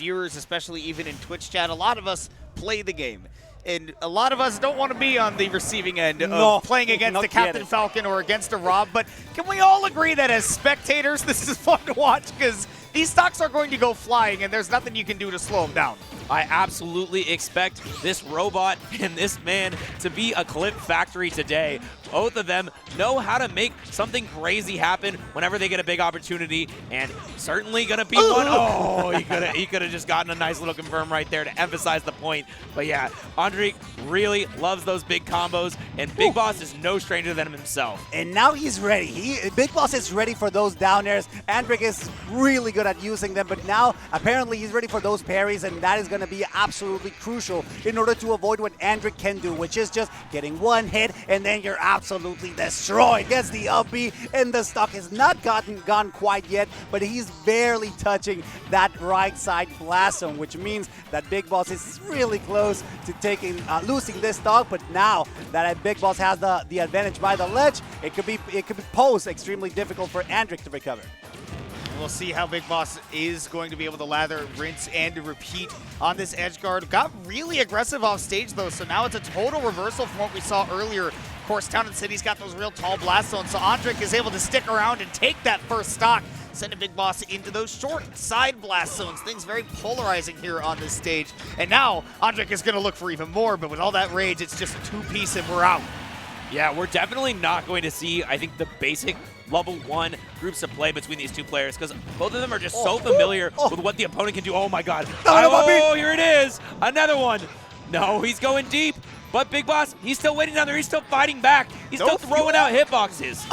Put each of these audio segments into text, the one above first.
viewers, especially even in Twitch chat, a lot of us play the game. And a lot of us don't want to be on the receiving end of playing against a Captain Falcon or against a Rob, but can we all agree that as spectators, this is fun to watch because these stocks are going to go flying and there's nothing you can do to slow them down. I absolutely expect this robot and this man to be a clip factory today. Both of them know how to make something crazy happen whenever they get a big opportunity, and certainly gonna be one. Oh, he could have just gotten a nice little confirm right there to emphasize the point. But yeah, Andrik really loves those big combos, and BigBoss is no stranger than him himself. And now he's ready. BigBoss is ready for those down airs. Andrik is really good at using them, but now apparently he's ready for those parries, and that is going to be absolutely crucial in order to avoid what Andrik can do, which is just getting one hit and then you're absolutely destroyed. Gets the up B, and the stock has not gone quite yet, but he's barely touching that right side blast zone, which means that BigBoss is really close to losing this stock. But now that BigBoss has the advantage by the ledge, it could be posed extremely difficult for Andrik to recover. We'll see how BigBoss is going to be able to lather, rinse, and repeat on this edge guard. Got really aggressive off stage, though, so now it's a total reversal from what we saw earlier. Of course, Town and City's got those real tall blast zones, so Andrik is able to stick around and take that first stock, sending BigBoss into those short side blast zones. Things very polarizing here on this stage. And now, Andrik is going to look for even more, but with all that rage, it's just a two-piece and we're out. Yeah, we're definitely not going to see, I think, the basic level 1 groups of play between these two players because both of them are just so familiar with what the opponent can do. Oh my god. Oh, here it is. Another one. No, he's going deep. But BigBoss, he's still waiting down there. He's still fighting back. He's still throwing out hitboxes.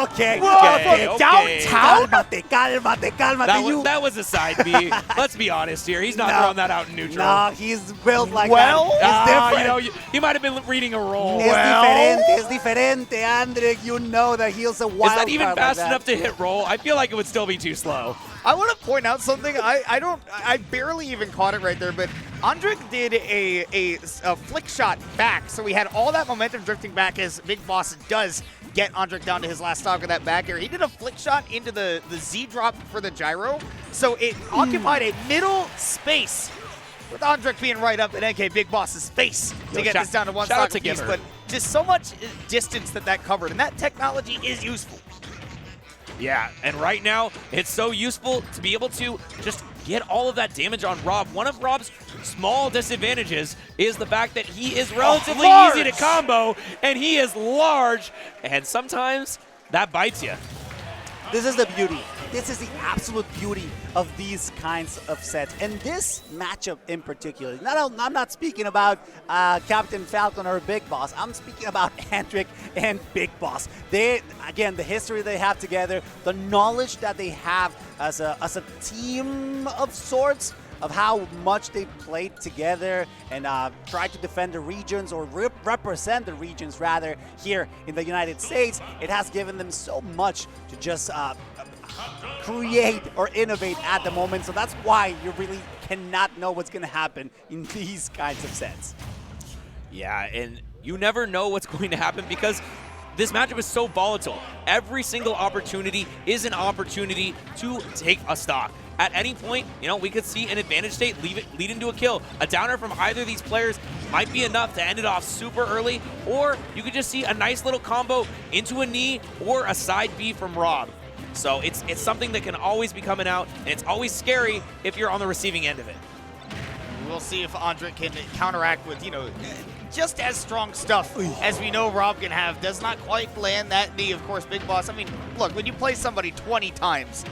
Okay. Downtown? Calmate. That was a side B. Let's be honest here. He's not throwing that out in neutral. No, he's built like that. It's different. You know, he might have been reading a roll. Es diferente, Andrik. You know that he's a wild. Is that even fast enough to hit roll? I feel like it would still be too slow. I want to point out something. I barely even caught it right there, but Andrik did a flick shot back, so we had all that momentum drifting back as BigBoss does get Andrik down to his last stock of that back air. He did a flick shot into the Z drop for the gyro, so it occupied a middle space with Andrik being right up in MKBigBoss's face to get this down to one stock apiece, but just so much distance that covered, and that technology is useful. Yeah, and right now, it's so useful to be able to just get all of that damage on Rob. One of Rob's small disadvantages is the fact that he is relatively easy to combo, and he is large, and sometimes that bites you. This is the beauty. This is the absolute beauty of these kinds of sets. And this matchup in particular, I'm not speaking about Captain Falcon or BigBoss. I'm speaking about Andrik and BigBoss. Again, the history they have together, the knowledge that they have as a team of sorts, of how much they played together and tried to defend the regions or represent the regions rather here in the United States. It has given them so much to just create or innovate at the moment. So that's why you really cannot know what's going to happen in these kinds of sets. Yeah, and you never know what's going to happen because this matchup is so volatile. Every single opportunity is an opportunity to take a stock. At any point, you know, we could see an advantage state lead into a kill. A downer from either of these players might be enough to end it off super early, or you could just see a nice little combo into a knee or a side B from Rob. So it's something that can always be coming out, and it's always scary if you're on the receiving end of it. We'll see if Andrik can counteract with, you know, just as strong stuff as we know Rob can have. Does not quite land that knee, of course, BigBoss. I mean, look, when you play somebody 20 times,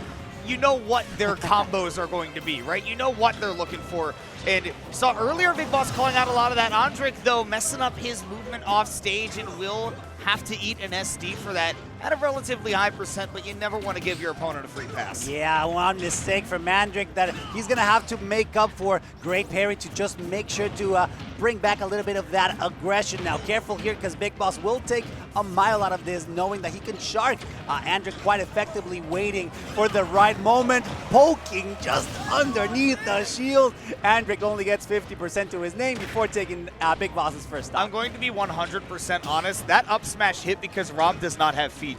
you know what their combos are going to be, right? You know what they're looking for. And you saw earlier BigBoss calling out a lot of that. Andrik, though, messing up his movement off stage and will have to eat an SD for that at a relatively high percent, but you never want to give your opponent a free pass. Yeah, one mistake from Andrik that he's going to have to make up for. Great parry to just make sure to bring back a little bit of that aggression. Now, careful here because BigBoss will take a mile out of this, knowing that he can shark Andrik quite effectively, waiting for the right moment, poking just underneath the shield. Andrik only gets 50% to his name before taking BigBoss's first stop. I'm going to be 100% honest. That up smash hit because Rob does not have feet.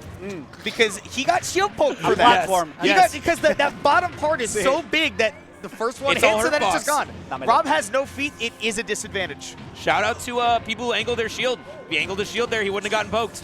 Because he got shield poked for that. Platform. Because that bottom part is so big that the first one It's all hits her and then it's just boss. gone. Rob has no feet. It is a disadvantage. Shout out to people who angle their shield. If he angled his shield there, he wouldn't have gotten poked.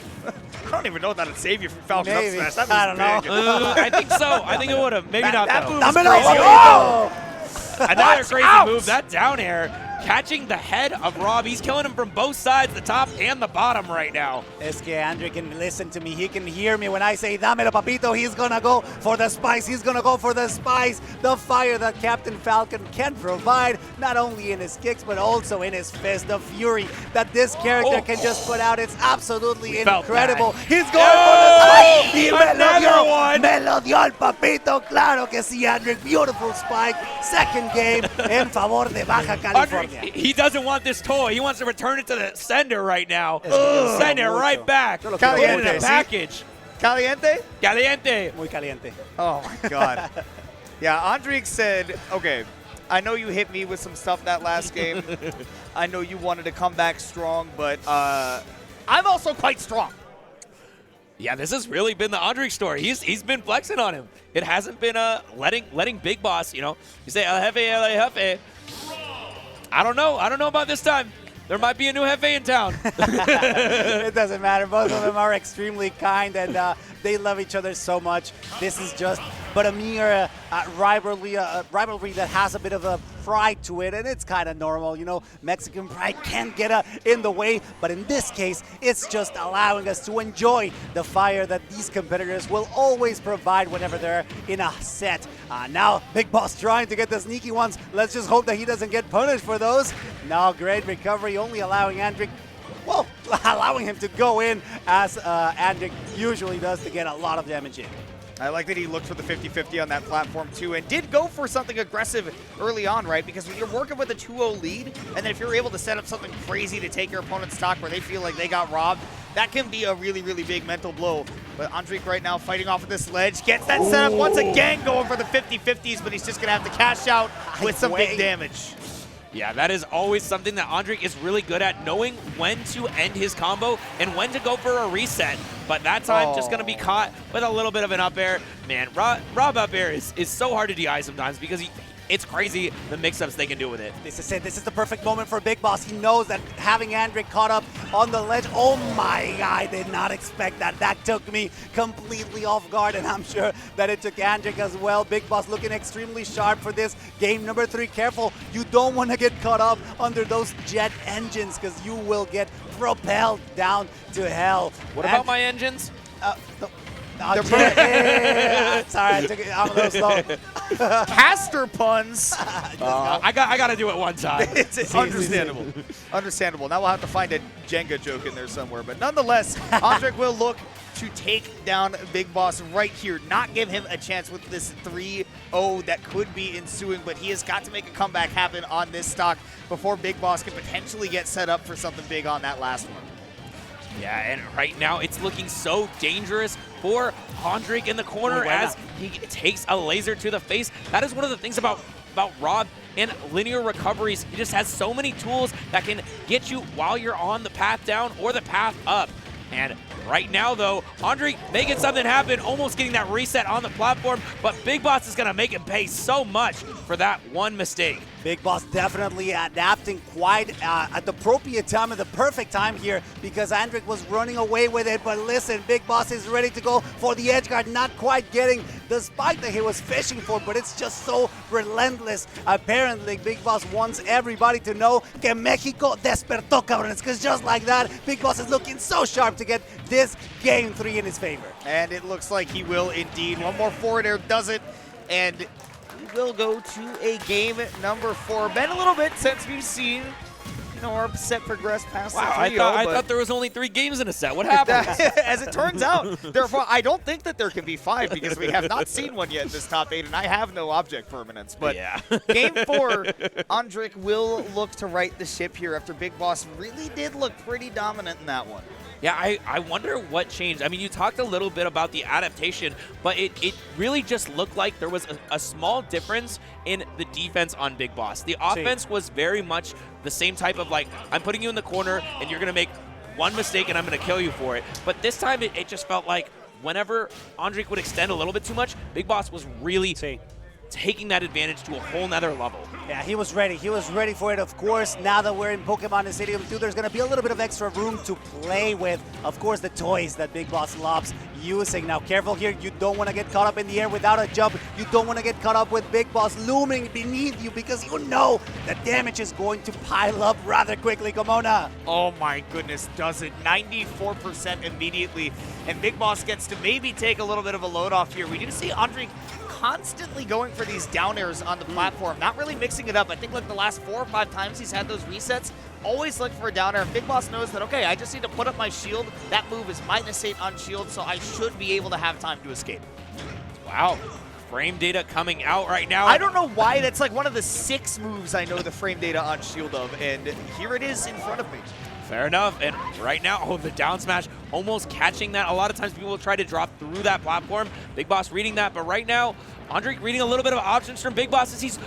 I don't even know if that'd save you from Falcon up Maybe. smash. That I was don't big. know. I think so. I think it would have. Maybe not, That though. move was Dámelo, crazy. papito! Another crazy out. move. That down air catching the head of Rob. He's killing him from both sides, the top and the bottom right now. Es que Andrik can listen to me. He can hear me when I say, dámelo, papito. He's going to go for the spice. He's going to go for the spice. The fire that Captain Falcon can provide, not only in his kicks, but also in his fist. The fury that this character can just put out. It's absolutely Felt incredible. that. He's going for the spice. Y me lo Another dio. one. Me lo dio el papito. Claro que sí, Andrik. Beautiful spike. Second game en favor de Baja California. Andrik, he doesn't want this toy. He wants to return it to the sender right now. Ugh. Send it right back. Yo lo Put quiero it in mucho. a package. Caliente? Caliente. Muy caliente. Oh my god. Yeah, Andrik said, okay, I know you hit me with some stuff that last game. I know you wanted to come back strong, but I'm also quite strong. Yeah, this has really been the Andrik story. He's been flexing on him. It hasn't been letting Big Boss, you say El Jefe, El Jefe. I don't know about this time. There might be a new Jefe in town. It doesn't matter. Both of them are extremely kind, and they love each other so much. This is just but a mere rivalry that has a bit of a pride to it, and it's kind of normal. Mexican pride can't get in the way, but in this case, it's just allowing us to enjoy the fire that these competitors will always provide whenever they're in a set. Now, Big Boss trying to get the sneaky ones. Let's just hope that he doesn't get punished for those. Now, great recovery, only allowing Andrik, well, allowing him to go in as Andrik usually does to get a lot of damage in. I like that he looked for the 50-50 on that platform too and did go for something aggressive early on, right? Because when you're working with a 2-0 lead, and then if you're able to set up something crazy to take your opponent's stock where they feel like they got robbed, that can be a really, really big mental blow. But Andrik right now fighting off of this ledge, gets that setup once again going for the 50-50s, but he's just going to have to cash out with some big damage. Yeah, that is always something that Andrik is really good at, knowing when to end his combo and when to go for a reset. But that time, just going to be caught with a little bit of an up air. Man, Rob up air is so hard to DI sometimes because it's crazy the mix-ups they can do with it. This is it. This is the perfect moment for Big Boss. He knows that having Andrik caught up on the ledge, oh my, I did not expect that. That took me completely off guard, and I'm sure that it took Andrik as well. Big Boss looking extremely sharp for this game number 3. Careful, you don't want to get caught up under those jet engines because you will get propelled down to hell. What about my engines? Sorry, I took it. I'm a little slow. Caster puns. I got to do it one time. It's understandable. Understandable. Now we'll have to find a Jenga joke in there somewhere. But nonetheless, Andrik will look to take down Big Boss right here. Not give him a chance with this 3-0 that could be ensuing. But he has got to make a comeback happen on this stock before Big Boss can potentially get set up for something big on that last one. Yeah, and right now it's looking so dangerous for Andrik in the corner as he takes a laser to the face. That is one of the things about Rob and linear recoveries. He just has so many tools that can get you while you're on the path down or the path up. And right now, though, Andrik making something happen, almost getting that reset on the platform, but Big Boss is going to make him pay so much for that one mistake. Big Boss definitely adapting quite at the appropriate time, at the perfect time here, because Andrik was running away with it. But listen, Big Boss is ready to go for the edge guard, not quite getting the spike that he was fishing for, but it's just so relentless. Apparently, Big Boss wants everybody to know que Mexico despertó, cabrones, because just like that, Big Boss is looking so sharp to get this game 3 in his favor. And it looks like he will indeed. One more forward air does it, and we will go to a game number 4. Been a little bit since we've seen, our set progress past the 3-0. I thought there was only 3 games in a set. What happened? As it turns out, therefore, I don't think that there can be 5 because we have not seen one yet in this top 8, and I have no object permanence. But yeah. Game 4, Andrik will look to right the ship here after Big Boss really did look pretty dominant in that one. Yeah, I wonder what changed. I mean, you talked a little bit about the adaptation, but it really just looked like there was a small difference in the defense on Big Boss. The offense was very much the same type of I'm putting you in the corner and you're going to make one mistake and I'm going to kill you for it. But this time it just felt like whenever Andrik would extend a little bit too much, Big Boss was really taking that advantage to a whole nother level. Yeah, he was ready. He was ready for it, of course. Now that we're in Pokemon Stadium 2, there's going to be a little bit of extra room to play with. Of course, the toys that Big Boss loves using. Now, careful here. You don't want to get caught up in the air without a jump. You don't want to get caught up with Big Boss looming beneath you because you know the damage is going to pile up rather quickly. Komona. Oh my goodness, does it. 94% immediately. And Big Boss gets to maybe take a little bit of a load off here. We do see Andrik constantly going for these down airs on the platform, not really mixing it up. I think like the last 4 or 5 times he's had those resets, always look for a down air. Big Boss knows that, okay, I just need to put up my shield. That move is -8 on shield, so I should be able to have time to escape. Wow. Frame data coming out right now. I don't know why. That's like one of the 6 moves I know the frame data on shield of, and here it is in front of me. Fair enough. And right now, oh, the down smash almost catching that. A lot of times people will try to drop through that platform. Big Boss reading that, but right now, Andrik reading a little bit of options from Big Boss as he's...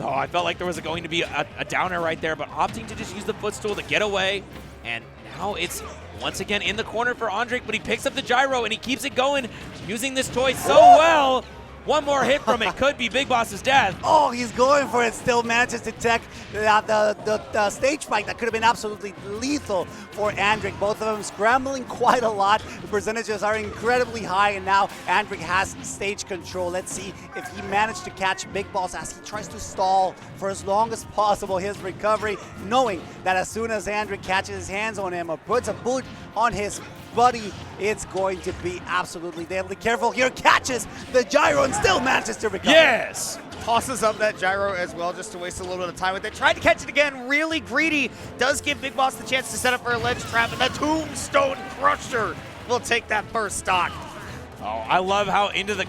Oh, I felt like there was going to be a downer right there, but opting to just use the footstool to get away. And now it's once again in the corner for Andrik, but he picks up the gyro and he keeps it going, using this toy so well. One more hit from it could be Big Boss's death. Oh, he's going for it. Still manages to tech the stage spike that could have been absolutely lethal for Andrik. Both of them scrambling quite a lot. The percentages are incredibly high, and now Andrik has stage control. Let's see if he managed to catch Big Boss as he tries to stall for as long as possible his recovery, knowing that as soon as Andrik catches his hands on him or puts a boot on his buddy, it's going to be absolutely deadly. Careful here, catches the gyro and still manages to recover. Yes! Tosses up that gyro as well just to waste a little bit of time with it. Tried to catch it again, really greedy. Does give Big Boss the chance to set up for a ledge trap, and the Tombstone Crusher will take that first stock. Oh, I love how into the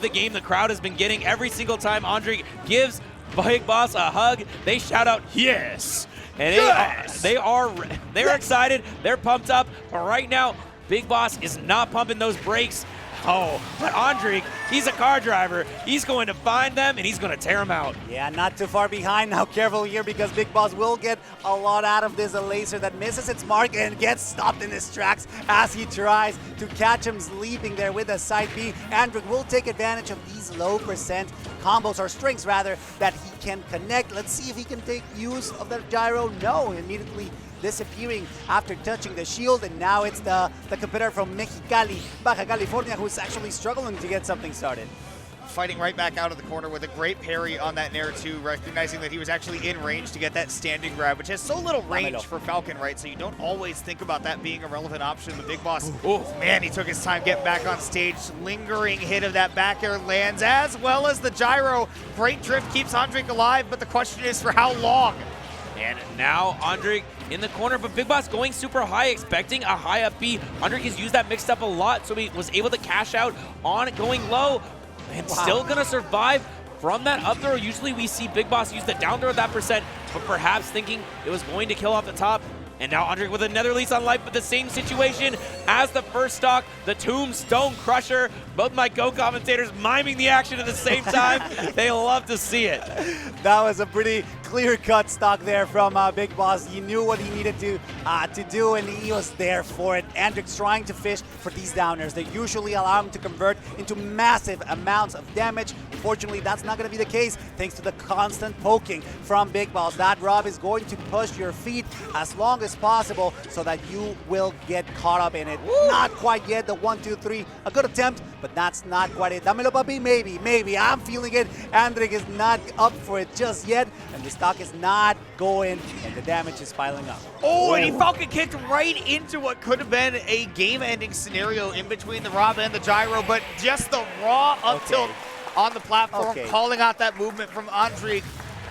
game the crowd has been getting every single time Andrik gives Big Boss a hug. They shout out, yes! And they're excited, they're pumped up, but right now, Big Boss is not pumping those brakes. Oh, but Andrik, he's a car driver. He's going to find them, and he's going to tear them out. Yeah, not too far behind now. Careful here because Big Boss will get a lot out of this. A laser that misses its mark and gets stopped in his tracks as he tries to catch him sleeping there with a side B. Andrik will take advantage of these low percent combos, or strings rather, that he can connect. Let's see if he can take use of that gyro. No, immediately disappearing after touching the shield, and now it's the competitor from Mexicali, Baja California, who's actually struggling to get something started. Fighting right back out of the corner with a great parry on that Nair 2, recognizing that he was actually in range to get that standing grab, which has so little range for Falcon, right? So you don't always think about that being a relevant option. The Big Boss, man, he took his time getting back on stage. Lingering hit of that back air lands, as well as the gyro. Great drift keeps Andrik alive, but the question is for how long? And now Andrik in the corner, but Big Boss going super high, expecting a high up B. Andrik has used that mixed up a lot, so he was able to cash out on going low, and still gonna survive from that up throw. Usually we see Big Boss use the down throw at that percent, but perhaps thinking it was going to kill off the top. And now Andrik with another lease on life, but the same situation as the first stock, the Tombstone Crusher. Both my co-commentators miming the action at the same time. They love to see it. That was a pretty clear-cut stock there from Big Boss. He knew what he needed to do, and he was there for it. Andrik's trying to fish for these downers. They usually allow him to convert into massive amounts of damage. Unfortunately, that's not going to be the case thanks to the constant poking from Big Boss. That Rob is going to push your feet as long as possible so that you will get caught up in it. Woo! Not quite yet, the 1, 2, 3. A good attempt, but that's not quite it. Damelo papi, maybe. I'm feeling it. Andrik is not up for it just yet, and the stock is not going, and the damage is piling up. Oh, and he Falcon kicked right into what could have been a game-ending scenario in between the Rob and the gyro, but just the raw up tilt on the platform, calling out that movement from Andrik.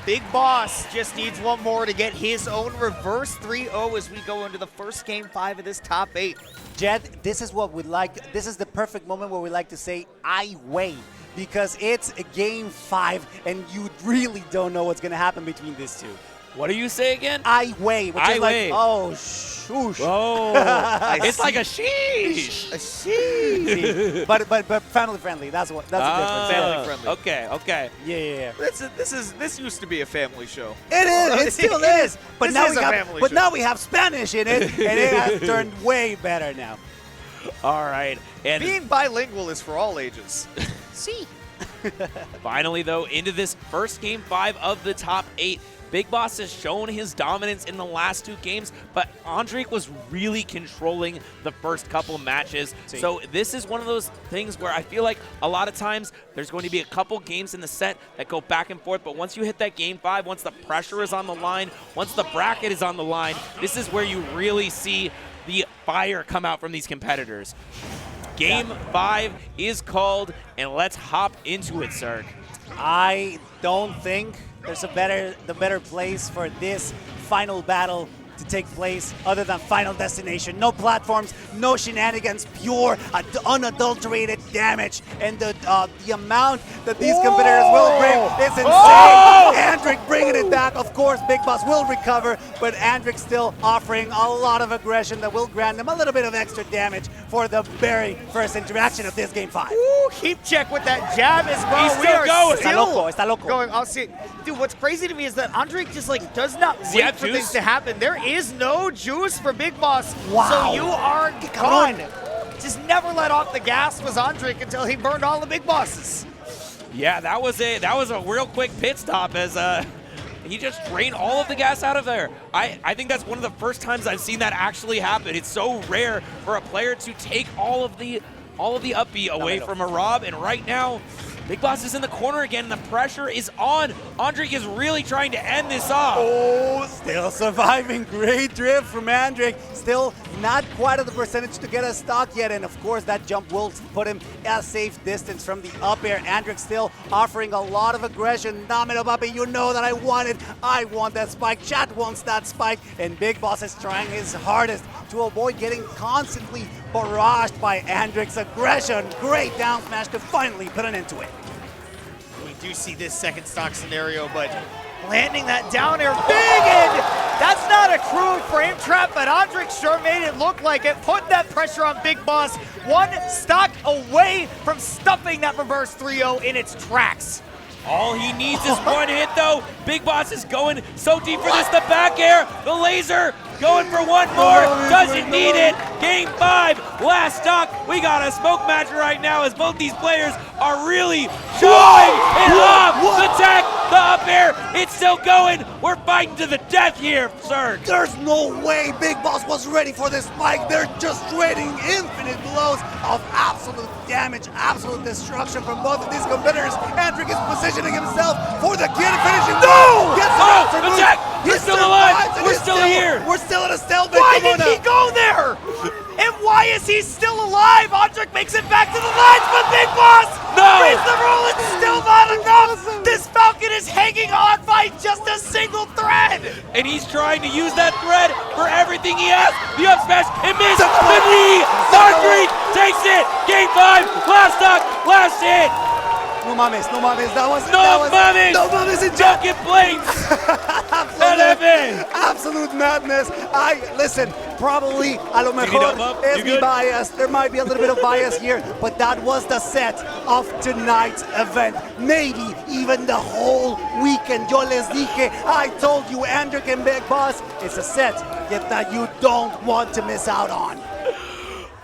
Big Boss just needs one more to get his own reverse 3-0 as we go into the first game 5 of this top 8. Jed, this is what we like. This is the perfect moment where we like to say, I wait. Because it's a game 5, and you really don't know what's going to happen between these two. What do you say again? I wait. Which is like, oh, shoosh. Oh, it's like a sheesh. A sheesh. but family friendly. That's the difference. Family friendly. Okay. Yeah. This used to be a family show. It is. It still is. But now we have Spanish in it, and it has turned way better now. All right. And being bilingual is for all ages. See. Finally, though, into this first Game 5 of the top 8. BigBoss has shown his dominance in the last 2 games, but Andrik was really controlling the first couple matches. So this is one of those things where I feel like a lot of times there's going to be a couple games in the set that go back and forth, but once you hit that Game 5, once the pressure is on the line, once the bracket is on the line, this is where you really see the fire come out from these competitors. Game 5 is called, and let's hop into it, Serg. I don't think there's the better place for this final battle to take place other than Final Destination. No platforms, no shenanigans, pure, unadulterated damage. And the amount that these competitors will bring is insane. Andrik bringing it back. Of course, BigBoss will recover, but Andrik still offering a lot of aggression that will grant them a little bit of extra damage for the very first interaction of this Game 5. Ooh, keep check with that jab as well. He's still going. Está loco. Going. I'll see. Dude, what's crazy to me is that Andrik just like does not wait for things to happen. There is no juice for BigBoss. Wow. So you are gone. Just never let off the gas was Andrik until he burned all the big bosses. Yeah, that was a real quick pit stop as he just drained all of the gas out of there. I think that's one of the first times I've seen that actually happen. It's so rare for a player to take all of the upbeat away from a Rob, and right now BigBoss is in the corner again, and the pressure is on. Andrik is really trying to end this off. Oh, still surviving. Great drift from Andrik. Still not quite at the percentage to get a stock yet, and of course that jump will put him at a safe distance from the up air. Andrik still offering a lot of aggression. Dámelo, papi, you know that I want it. I want that spike. Chat wants that spike, and BigBoss is trying his hardest to avoid getting constantly barraged by Andrik's aggression. Great down smash to finally put an end to it. We do see this second stock scenario, but landing that down air big, and that's not a crude frame trap, but Andrik sure made it look like it. Put that pressure on BigBoss. One stock away from stuffing that reverse 3-0 in its tracks. All he needs is one hit, though. BigBoss is going so deep for this. The back air, the laser, going for one more. Doesn't need it. Game 5, last stock. We got a smoke match right now as both these players are really showing it off. The tech, the up air, it's still going. We're fighting to the death here, sir. There's no way BigBoss was ready for this spike. They're just trading infinite blows of absolute damage, absolute destruction from both of these competitors. Andrik is positioning himself for the kill finishing. No! Attack! We're still alive! We're still here! We're still in a stalemate. Why did he go there? And why is he still alive? Andrik makes it back to the lines, but BigBoss frees the roll. It's still not enough. This Falcon is hanging on by just a single thread. And he's trying to use that thread for everything he has. The up smash, it missed. The knee. Andrik takes it. Game 5, last stock, last hit. No mames, that was in Don't get blamed. Absolute madness. Listen, probably a lo mejor es mi bias. There might be a little bit of bias here, but that was the set of tonight's event. Maybe even the whole weekend. Yo les dije, I told you, Andrik and BigBoss, it's a set that you don't want to miss out on.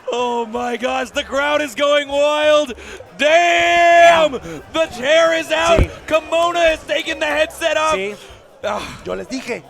Oh my gosh, the crowd is going wild. Damn! The chair is out. Kimona has taken the headset off. Yo les dije.